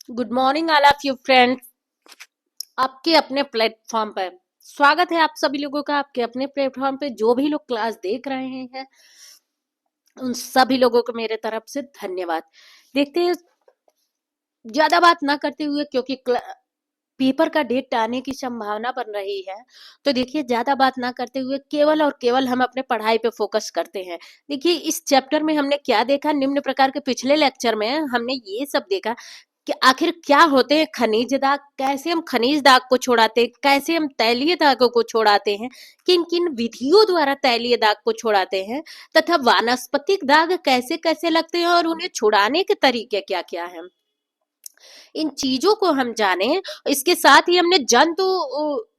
Good morning all of you friends. आपके अपने platform पर स्वागत है आप सभी लोगों का। आपके अपने प्लेटफॉर्म पे जो भी लोग क्लास देख रहे हैं उन सभी लोगों को मेरे तरफ से धन्यवाद। देखते हैं, ज्यादा बात ना करते हुए, क्योंकि पेपर का डेट आने की संभावना बन रही है। तो देखिए, ज्यादा बात ना करते हुए केवल और केवल हम अपने पढ़ाई पे फोकस करते हैं। देखिए, इस चैप्टर में हमने क्या देखा, निम्न प्रकार के पिछले लेक्चर में हमने ये सब देखा कि आखिर क्या होते हैं खनिज दाग, कैसे हम खनिज दाग को छुड़ाते हैं, कैसे हम तैलीय दागों को छुड़ाते हैं, किन किन विधियों द्वारा तैलीय दाग को छुड़ाते हैं, तथा वानस्पतिक दाग कैसे कैसे लगते हैं और उन्हें छुड़ाने के तरीके क्या क्या हैं। इन चीजों को हम जाने, इसके साथ ही हमने जंतु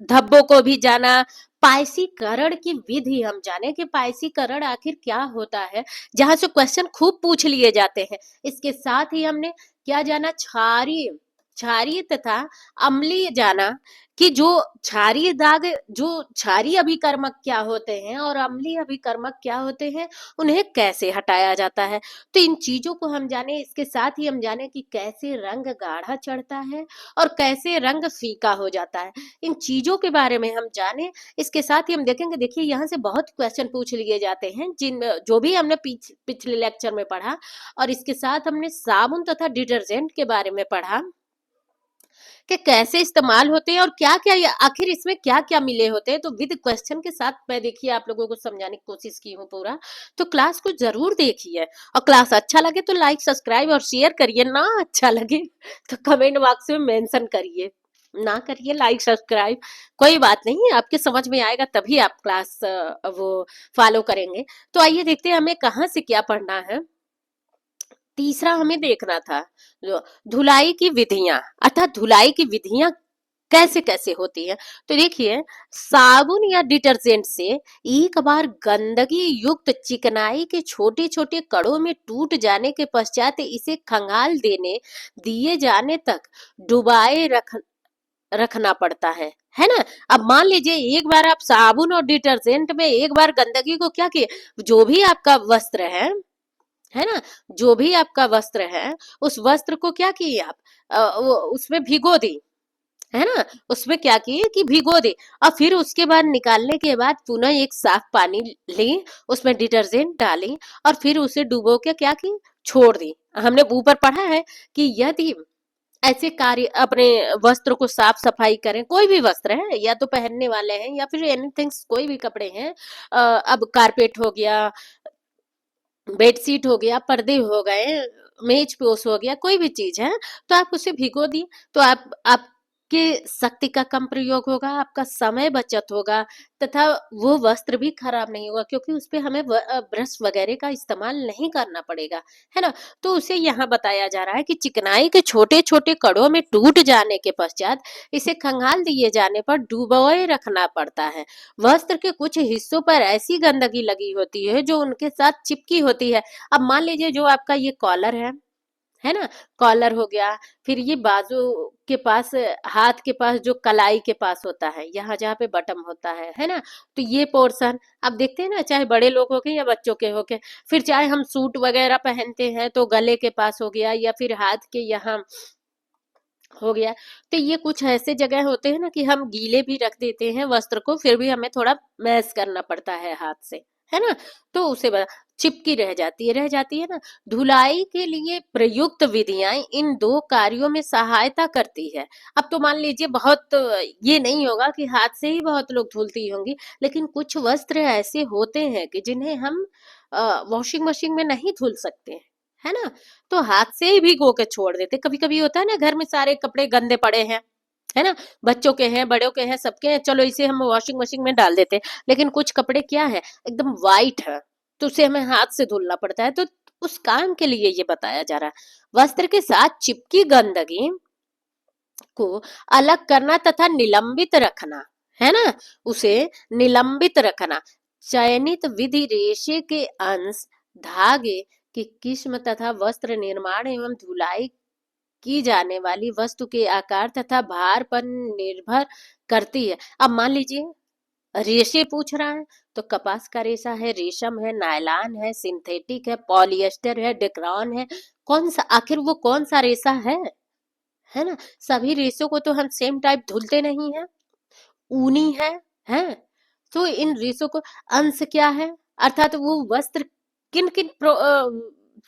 धब्बों को भी जाना, पायसीकरण की विधि हम जाने कि पायसीकरण आखिर क्या होता है, जहां से क्वेश्चन खूब पूछ लिए जाते हैं। इसके साथ ही हमने क्या जाना, क्षारीय क्षारीय तथा अम्लीय जाना कि जो क्षारीय दाग, जो क्षारीय अभिकर्मक क्या होते हैं और अम्लीय अभिकर्मक क्या होते हैं, उन्हें कैसे हटाया जाता है। तो इन चीजों को हम जाने, इसके साथ ही हम जाने कि कैसे रंग गाढ़ा चढ़ता है और कैसे रंग फीका हो जाता है। इन चीजों के बारे में हम जाने, इसके साथ ही हम देखेंगे। देखिए, यहाँ से बहुत क्वेश्चन पूछ लिए जाते हैं, जिन जो भी हमने पिछले लेक्चर में पढ़ा, और इसके साथ हमने साबुन तथा डिटर्जेंट के बारे में पढ़ा कि कैसे इस्तेमाल होते हैं और क्या क्या, आखिर इसमें क्या क्या मिले होते हैं। तो विद क्वेश्चन के साथ मैं देखिए आप लोगों को समझाने की कोशिश की हूँ पूरा। तो क्लास को जरूर देखिए, और क्लास अच्छा लगे तो लाइक सब्सक्राइब और शेयर करिए, ना अच्छा लगे तो कमेंट बॉक्स में मेंशन करिए, ना करिए लाइक सब्सक्राइब, कोई बात नहीं, आपके समझ में आएगा तभी आप क्लास वो फॉलो करेंगे। तो आइए देखते हैं हमें कहाँ से क्या पढ़ना है। तीसरा हमें देखना था जो धुलाई की विधियां, अर्थात धुलाई की विधियां कैसे कैसे होती है। तो देखिए, साबुन या डिटर्जेंट से एक बार गंदगी युक्त चिकनाई के छोटे छोटे कणों में टूट जाने के पश्चात इसे खंगाल देने दिए जाने तक डुबाए रखना पड़ता है ना। अब मान लीजिए, एक बार आप साबुन और डिटर्जेंट में एक बार गंदगी को क्या किए, जो भी आपका वस्त्र है ना, जो भी आपका वस्त्र है, उस वस्त्र को क्या किए आप, उसमें भिगो दी, है ना। उसमें क्या किए कि भिगो दे, और फिर उसके बाद निकालने के बाद पुनः एक साफ पानी ली, उसमें डिटर्जेंट डाली, और फिर उसे डुबो के क्या की, छोड़ दी। हमने ऊपर पढ़ा है कि यदि ऐसे कार्य अपने वस्त्र को साफ सफाई करें, कोई भी वस्त्र है, या तो पहनने वाले हैं या फिर एनीथिंग, कोई भी कपड़े हैं, अब कारपेट हो गया, बेडशीट हो गया, पर्दे हो गए, मेज पोश हो गया, कोई भी चीज है, तो आप उसे भिगो दिए, तो आपके शक्ति का कम प्रयोग होगा, आपका समय बचत होगा, तथा वो वस्त्र भी खराब नहीं होगा, क्योंकि उस पे हमें ब्रश वगैरह का इस्तेमाल नहीं करना पड़ेगा, है ना। तो उसे यहाँ बताया जा रहा है कि चिकनाई के छोटे छोटे कणों में टूट जाने के पश्चात इसे खंगाल दिए जाने पर डुबोए रखना पड़ता है। वस्त्र के कुछ हिस्सों पर ऐसी गंदगी लगी होती है जो उनके साथ चिपकी होती है। अब मान लीजिए, जो आपका ये कॉलर है ना, कॉलर हो गया, फिर ये बाजू के पास, हाथ के पास जो कलाई के पास होता है, यहाँ जहाँ पे बटन होता है ना, तो ये पोर्शन आप देखते हैं ना, चाहे बड़े लोग हो के या बच्चों के हो के, फिर चाहे हम सूट वगैरह पहनते हैं तो गले के पास हो गया, या फिर हाथ के यहाँ हो गया। तो ये कुछ ऐसे जगह होते हैं ना कि हम गीले भी रख देते हैं वस्त्र को, फिर भी हमें थोड़ा मैश करना पड़ता है हाथ से, है ना। तो उसे चिपकी रह जाती है ना। धुलाई के लिए प्रयुक्त विधियां इन दो कार्यों में सहायता करती है। अब तो मान लीजिए, बहुत ये नहीं होगा कि हाथ से ही बहुत लोग धुलती होंगी, लेकिन कुछ वस्त्र ऐसे होते हैं कि जिन्हें हम वॉशिंग मशीन में नहीं धुल सकते हैं, है ना। तो हाथ से ही भिगो के छोड़ देते। कभी कभी होता है ना, घर में सारे कपड़े गंदे पड़े हैं, है ना, बच्चों के हैं, बड़ों के हैं, सबके हैं, चलो इसे हम वॉशिंग मशीन में डाल देते हैं। लेकिन कुछ कपड़े क्या है, एकदम वाइट है, तो उसे हमें हाथ से धुलना पड़ता है। तो उस काम के लिए ये बताया जा रहा है, वस्त्र के साथ चिपकी गंदगी को अलग करना तथा निलंबित रखना, है ना, उसे निलंबित रखना। चयनित विधि रेशे के अंश, धागे की किस्म तथा वस्त्र निर्माण एवं धुलाई की जाने वाली वस्तु के आकार तथा भार पर निर्भर करती है। अब मान लीजिए, रेशे पूछ रहा है, तो कपास का रेशा है, रेशम है, नायलॉन है, सिंथेटिक है, पॉलिएस्टर है, डेक्रान है, कौन सा, आखिर वो कौन सा रेशा है है ना? सभी रेशों को तो हम सेम टाइप धुलते नहीं हैं, ऊनी है। तो इन रेशों को अंश क्या है, अर्थात वो वस्त्र किन किन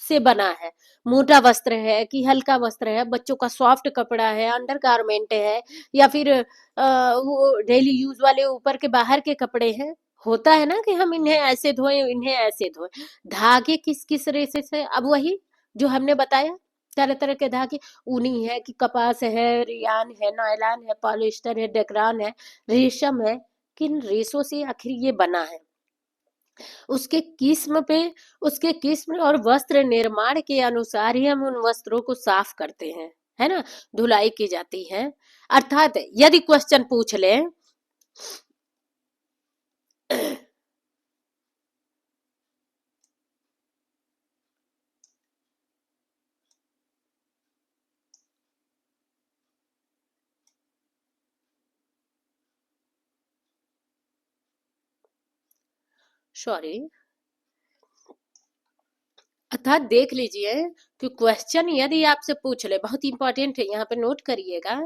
से बना है, मोटा वस्त्र है कि हल्का वस्त्र है, बच्चों का सॉफ्ट कपड़ा है, अंडर गारमेंट है, या फिर वो डेली यूज वाले ऊपर के बाहर के कपड़े हैं। होता है ना कि हम इन्हें ऐसे धोएं इन्हें ऐसे धोएं। धागे किस किस रेशे से, अब वही जो हमने बताया, तरह तरह के धागे, ऊनी है कि कपास है, रियान है, नायलॉन है, पॉलिस्टर है, डेक्रान है, रेशम है। किन रेशों से आखिर ये बना है, उसके किस्म पे, उसके किस्म और वस्त्र निर्माण के अनुसार ही हम उन वस्त्रों को साफ करते हैं, है ना, धुलाई की जाती है। अर्थात यदि क्वेश्चन पूछ ले सॉरी, अर्थात देख लीजिए कि क्वेश्चन यदि आपसे पूछ ले, बहुत इंपॉर्टेंट है, यहाँ पे नोट करिएगा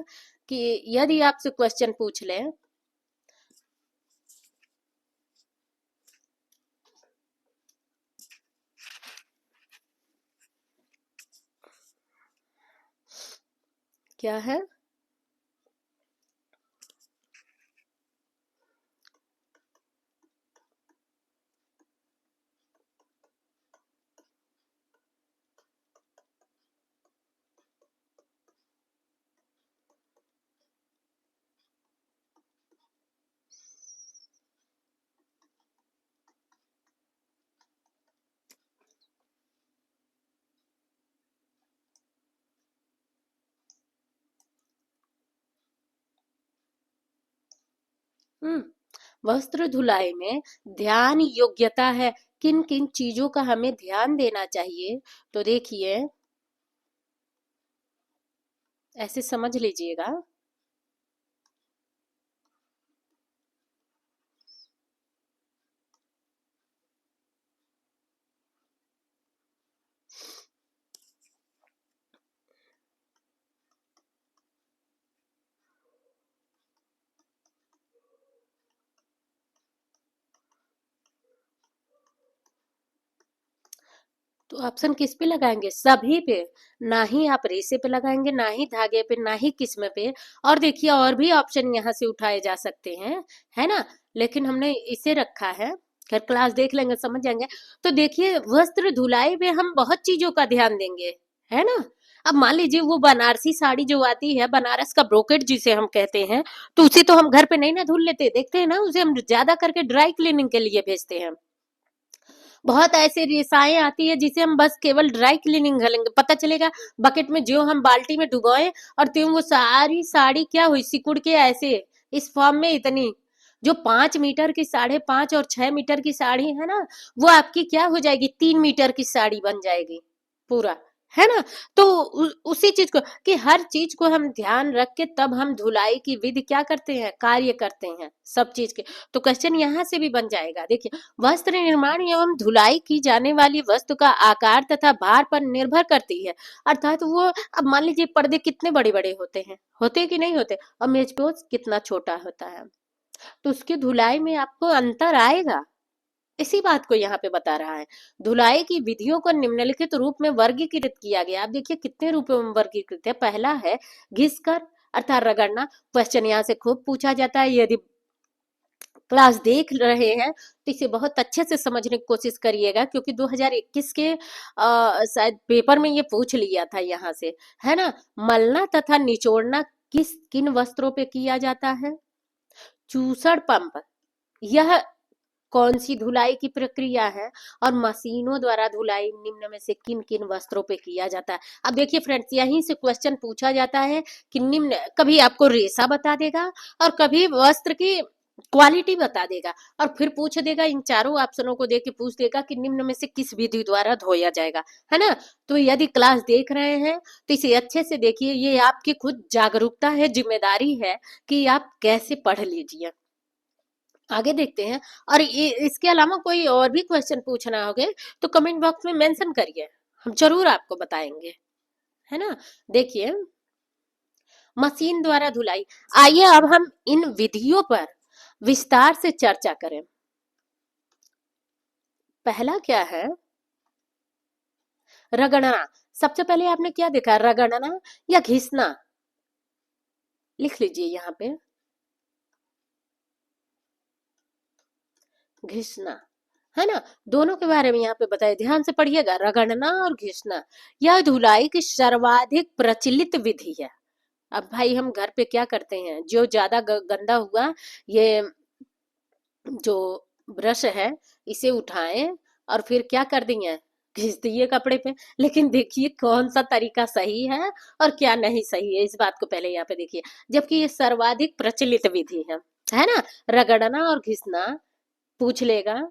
कि यदि आपसे क्वेश्चन पूछ ले, क्या है, वस्त्र धुलाई में ध्यान योग्यता है, किन किन चीजों का हमें ध्यान देना चाहिए। तो देखिए, ऐसे समझ लीजिएगा, तो ऑप्शन किस पे लगाएंगे, सभी पे, ना ही आप रेशे पे लगाएंगे, ना ही धागे पे, ना ही किस्म पे। और देखिए और भी ऑप्शन यहाँ से उठाए जा सकते हैं, है ना, लेकिन हमने इसे रखा है, खैर क्लास देख लेंगे समझ जाएंगे। तो देखिए वस्त्र धुलाई में हम बहुत चीजों का ध्यान देंगे, है ना। अब मान लीजिए वो बनारसी साड़ी जो आती है, बनारस का ब्रोकेट जिसे हम कहते हैं, तो उसे तो हम घर पे नहीं ना धुल लेते, देखते हैं ना, उसे हम ज्यादा करके ड्राई क्लीनिंग के लिए भेजते हैं। बहुत ऐसे रेसाएं आती है जिसे हम बस केवल ड्राई क्लीनिंग करेंगे, पता चलेगा बकेट में जो हम बाल्टी में डुबोए, और त्यों वो सारी साड़ी क्या हुई, सिकुड़ के ऐसे इस फॉर्म में इतनी, जो 5 मीटर की, 5.5 और 6 मीटर की साड़ी है ना, वो आपकी क्या हो जाएगी, 3 मीटर की साड़ी बन जाएगी पूरा, है ना। तो उसी चीज को, कि हर चीज को हम ध्यान रख के तब हम धुलाई की विधि क्या करते हैं, कार्य करते हैं सब चीज के। तो क्वेश्चन यहाँ से भी बन जाएगा, देखिए, वस्त्र निर्माण एवं धुलाई की जाने वाली वस्तु का आकार तथा भार पर निर्भर करती है। अर्थात वो, अब मान लीजिए पर्दे कितने बड़े बड़े होते कि नहीं होते, और मेजपोज कितना छोटा होता है, तो उसकी धुलाई में आपको अंतर आएगा। इसी बात को यहाँ पे बता रहा है। धुलाई की विधियों को निम्नलिखित रूप में वर्गीकृत किया गया। आप देखिए कितने रूपों में वर्गीकृत है। पहला है घिसकर, अर्थात रगड़ना। क्वेश्चन यहाँ से खूब पूछा जाता है, यदि क्लास देख रहे हैं तो इसे बहुत अच्छे से समझने की कोशिश करिएगा, क्योंकि 2021 के शायद पेपर में ये पूछ लिया था यहाँ से, है ना। मलना तथा निचोड़ना किस किन वस्त्रों पे किया जाता है, चूसड़ पंप, यह कौन सी धुलाई की प्रक्रिया है, और मशीनों द्वारा धुलाई निम्न में से किन किन वस्त्रों पे किया जाता है। अब देखिए फ्रेंड्स, यहीं से क्वेश्चन पूछा जाता है कि निम्न, कभी आपको रेशा बता देगा और कभी वस्त्र की क्वालिटी बता देगा, और फिर पूछ देगा, इन चारों ऑप्शनों को देख के पूछ देगा कि निम्न में से किस विधि द्वारा धोया जाएगा, है ना। तो यदि क्लास देख रहे हैं तो इसे अच्छे से देखिए, ये आपकी खुद जागरूकता है, जिम्मेदारी है कि आप कैसे पढ़ लीजिए। आगे देखते हैं, और ये इसके अलावा कोई और भी क्वेश्चन पूछना होगे तो कमेंट बॉक्स में मेंशन करिए, हम जरूर आपको बताएंगे, है ना। देखिए मशीन द्वारा धुलाई। आइए अब हम इन विधियों पर विस्तार से चर्चा करें। पहला क्या है? रगड़ना। सबसे पहले आपने क्या देखा, रगड़ना या घिसना? लिख लीजिए यहाँ पे, घिसना, है ना। दोनों के बारे में यहाँ पे बताइए, ध्यान से पढ़िएगा। रगड़ना और घिसना यह धुलाई की सर्वाधिक प्रचलित विधि है। अब भाई हम घर पे क्या करते हैं, जो ज्यादा गंदा हुआ, ये जो ब्रश है इसे उठाएं और फिर क्या कर दिए, घिस दिए कपड़े पे। लेकिन देखिए कौन सा तरीका सही है और क्या नहीं सही है, इस बात को पहले यहाँ पे देखिए। जबकि ये सर्वाधिक प्रचलित विधि है ना, रगड़ना और घिसना। पूछ लेगा।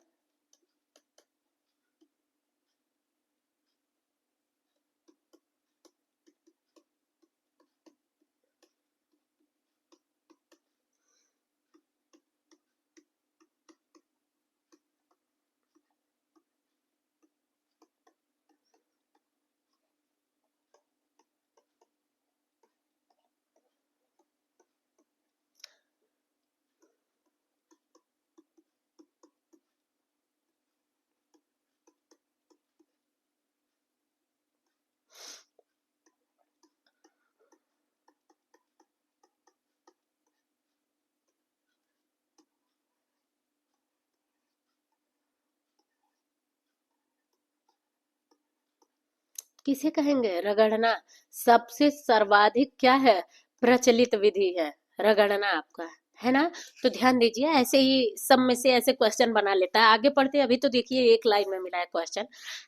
किसे कहेंगे, रगड़ना सबसे सर्वाधिक क्या है, प्रचलित विधि है रगड़ना आपका, है ना। तो ध्यान दीजिए, ऐसे ही सब में से ऐसे क्वेश्चन बना लेता है। आगे पढ़ते हैं, अभी तो देखिए एक लाइन में मिला है क्वेश्चन।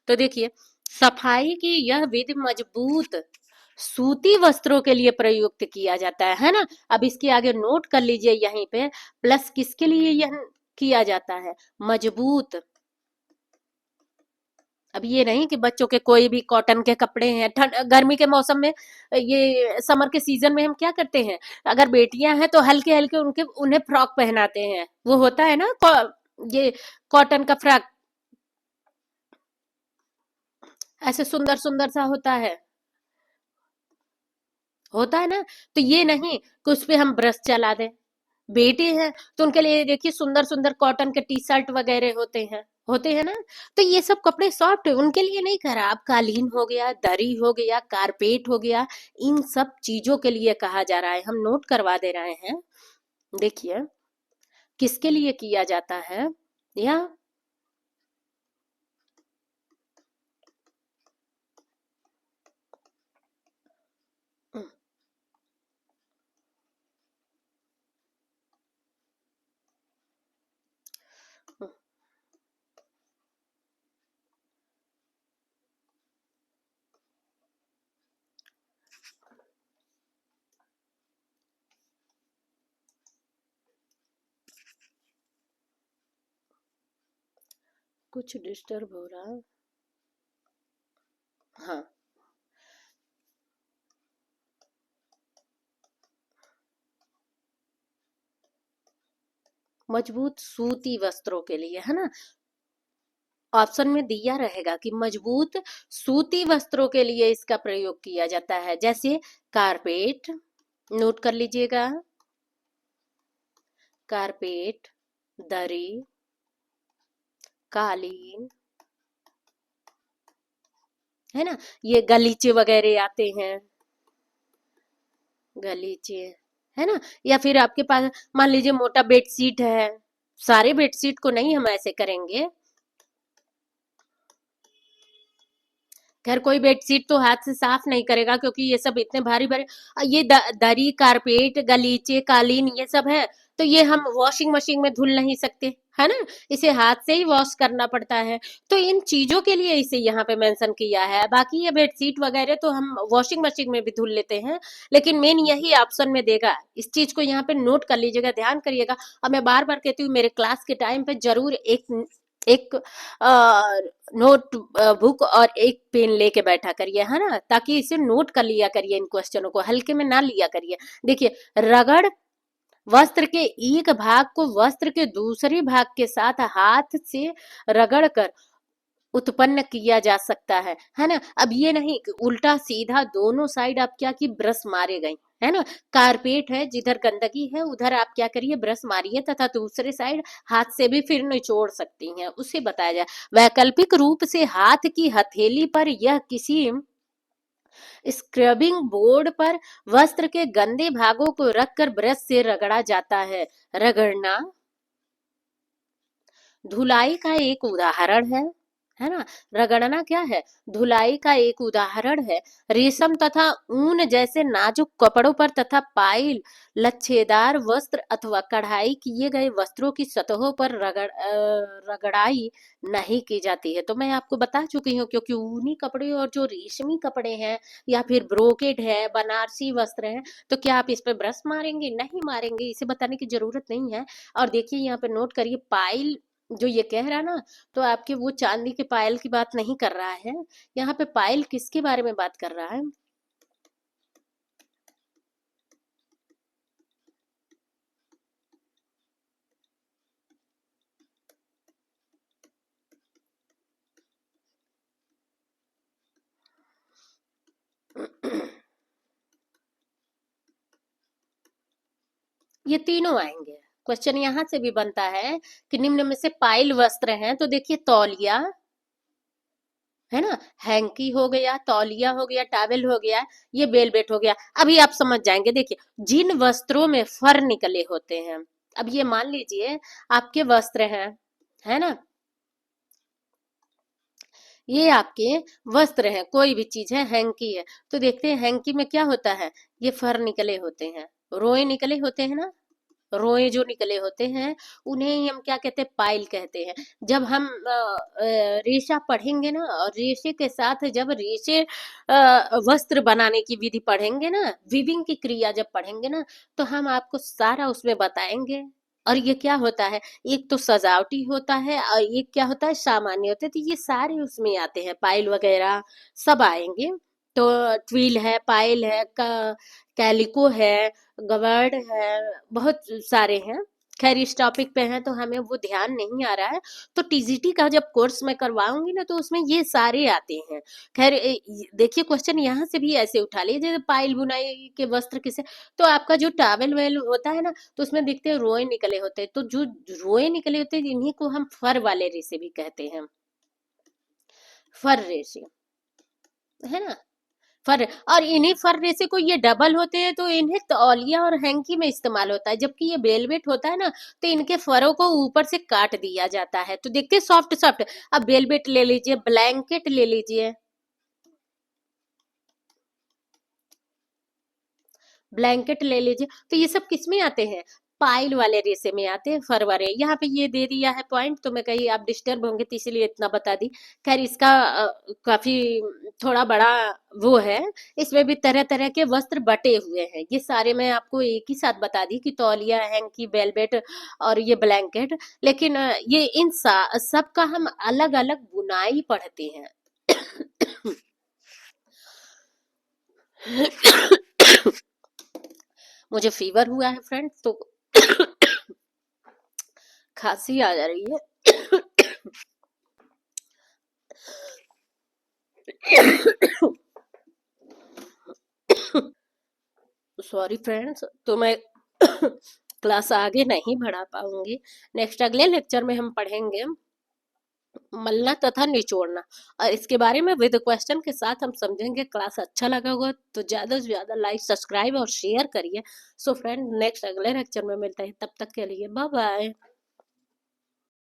तो देखिए, सफाई की यह विधि मजबूत सूती वस्त्रों के लिए प्रयुक्त किया जाता है ना। अब इसके आगे नोट कर लीजिए यहीं पे, प्लस किसके लिए यह किया जाता है, मजबूत। अब ये नहीं कि बच्चों के कोई भी कॉटन के कपड़े हैं, ठंड गर्मी के मौसम में, ये समर के सीजन में हम क्या करते हैं, अगर बेटियां हैं तो हल्के हल्के उनके उन्हें फ्रॉक पहनाते हैं, वो होता है ना ये कॉटन का फ्रॉक, ऐसे सुंदर सुंदर सा होता है ना। तो ये नहीं कि उस पे हम ब्रश चला दें। बेटे हैं तो उनके लिए देखिए सुंदर सुंदर कॉटन के टी शर्ट वगैरह होते हैं ना। तो ये सब कपड़े सॉफ्ट है, उनके लिए नहीं कह रहा। आप कालीन हो गया, दरी हो गया, कारपेट हो गया, इन सब चीजों के लिए कहा जा रहा है, हम नोट करवा दे रहे हैं। देखिए किसके लिए किया जाता है, या कुछ डिस्टर्ब हो रहा है। हाँ, मजबूत सूती वस्त्रों के लिए, है ना। ऑप्शन में दिया रहेगा कि मजबूत सूती वस्त्रों के लिए इसका प्रयोग किया जाता है, जैसे कारपेट, नोट कर लीजिएगा, कारपेट, दरी, कालीन, है ना। ये गलीचे वगैरह आते हैं, गलीचे, है ना। या फिर आपके पास मान लीजिए मोटा बेडशीट है, सारे बेडशीट को नहीं हम ऐसे करेंगे। खैर कोई बेडशीट तो हाथ से साफ नहीं करेगा, क्योंकि ये सब इतने भारी भारी, ये दरी, कारपेट, गलीचे, कालीन, ये सब है। तो ये हम वॉशिंग मशीन में धुल नहीं सकते, है ना। इसे हाथ से ही वॉश करना पड़ता है। तो इन चीजों के लिए इसे यहाँ पे मेंशन किया है। बाकी ये बेडशीट वगैरह तो हम वॉशिंग मशीन में भी धुल लेते हैं, लेकिन मेन यही ऑप्शन में देगा। इस चीज को यहाँ पे नोट कर लीजिएगा, ध्यान करिएगा। और मैं बार बार कहती हूँ, मेरे क्लास के टाइम पे जरूर एक एक नोट बुक और एक पेन लेके बैठा करिए, है ना, ताकि इसे नोट कर लिया करिए, इन क्वेश्चनों को हल्के में ना लिया करिए। देखिए, रगड़ वस्त्र के एक भाग को वस्त्र के दूसरे भाग के साथ हाथ से रगड़ कर उत्पन्न किया जा सकता है ना। अब ये नहीं कि उल्टा सीधा दोनों साइड आप क्या की ब्रश मारे गई, है ना। कारपेट है, जिधर गंदगी है उधर आप क्या करिए, ब्रश मारिए तथा दूसरे साइड हाथ से भी फिर निचोड़ सकती हैं, उसे बताया जाए। वैकल्पिक रूप से हाथ की हथेली पर यह किसी स्क्रबिंग बोर्ड पर वस्त्र के गंदे भागों को रखकर ब्रश से रगड़ा जाता है। रगड़ना धुलाई का एक उदाहरण है ना। रगड़ना क्या है, धुलाई का एक उदाहरण है। रेशम तथा ऊन जैसे नाजुक कपड़ों पर तथा पाइल, लच्छेदार वस्त्र अथवा कढ़ाई किए गए वस्त्रों की सतहों पर रगड़ाई नहीं की जाती है। तो मैं आपको बता चुकी हूँ, क्योंकि ऊनी कपड़े और जो रेशमी कपड़े हैं या फिर ब्रोकेड है, बनारसी वस्त्र है, तो क्या आप इस पे ब्रश मारेंगे? नहीं मारेंगे, इसे बताने की जरूरत नहीं है। और देखिए यहाँ पे नोट करिए, पाइल जो ये कह रहा ना, तो आपके वो चांदी के पायल की बात नहीं कर रहा है। यहाँ पे पायल किसके बारे में बात कर रहा है? ये तीनों आएंगे। क्वेश्चन यहाँ से भी बनता है कि निम्न में से पाइल वस्त्र हैं, तो देखिए तौलिया है ना, हैंकी हो गया, तौलिया हो गया, टॉवेल हो गया, ये बेलवेट हो गया। अभी आप समझ जाएंगे। देखिए जिन वस्त्रों में फर निकले होते हैं, अब ये मान लीजिए आपके वस्त्र हैं, है ना, ये आपके वस्त्र हैं, कोई भी चीज है, हैंकी है, तो देखते हैं हैंकी में क्या होता है, ये फर निकले होते हैं, रोए निकले होते हैं ना, रोए जो निकले होते हैं उन्हें ही हम क्या कहते हैं, पाइल कहते हैं। जब हम रेशा पढ़ेंगे ना, और रेशे के साथ जब रेशे वस्त्र बनाने की विधि पढ़ेंगे ना, विविंग की क्रिया जब पढ़ेंगे ना, तो हम आपको सारा उसमें बताएंगे। और ये क्या होता है, एक तो सजावटी होता है और एक क्या होता है, सामान्य होते हैं, तो ये सारे उसमें आते हैं, पायल वगैरह सब आएंगे। तो ट्विल है, पायल है, कैलिको है, गवर्ड है, बहुत सारे हैं। खैर इस टॉपिक पे हैं तो हमें वो ध्यान नहीं आ रहा है। तो टीजीटी का जब कोर्स मैं करवाऊंगी ना, तो उसमें ये सारे आते हैं। खैर देखिए क्वेश्चन यहाँ से भी ऐसे उठा लीजिए, जैसे पाइल बुनाई के वस्त्र किसे, तो आपका जो टावल वेल होता है ना, तो उसमें दिखते हैं रोए निकले होते हैं, तो जो रोए निकले होते हैं इन्हीं को हम फर वाले रेशे भी कहते हैं, फर रेशे, है ना। फर, और इन्हीं फर रेशे को ये डबल होते हैं तो इन्हें तौलिया और हैंकी में इस्तेमाल होता है। जबकि ये वेलवेट होता है ना, तो इनके फरों को ऊपर से काट दिया जाता है, तो देखते सॉफ्ट सॉफ्ट। अब वेलवेट ले लीजिए, ब्लैंकेट ले लीजिए, ब्लैंकेट ले लीजिए, तो ये सब किस में आते हैं, पाइल वाले रेशे में आते हैं, फर वाले। यहाँ पे ये दे दिया है पॉइंट, तो मैं कहीं आप डिस्टर्ब होंगे तो इसीलिए इतना बता दी। खैर इसका काफी थोड़ा बड़ा वो है, इसमें भी तरह तरह के वस्त्र बटे हुए हैं। ये सारे मैं आपको एक ही साथ बता दी कि तौलिया, हैंकी, वेलवेट और ये ब्लैंकेट। लेकिन ये इन सब का हम अलग अलग बुनाई पढ़ते हैं। मुझे फीवर हुआ है फ्रेंड्स, तो खांसी आ जा रही है। सॉरी फ्रेंड्स, तो मैं क्लास आगे नहीं बढ़ा पाऊंगी। नेक्स्ट अगले लेक्चर में हम पढ़ेंगे मलना तथा निचोड़ना, और इसके बारे में विद क्वेश्चन के साथ हम समझेंगे। क्लास अच्छा लगा होगा तो ज्यादा से ज्यादा लाइक, सब्सक्राइब और शेयर करिए। सो फ्रेंड नेक्स्ट अगले लेक्चर में मिलते हैं, तब तक के लिए बाय बाय।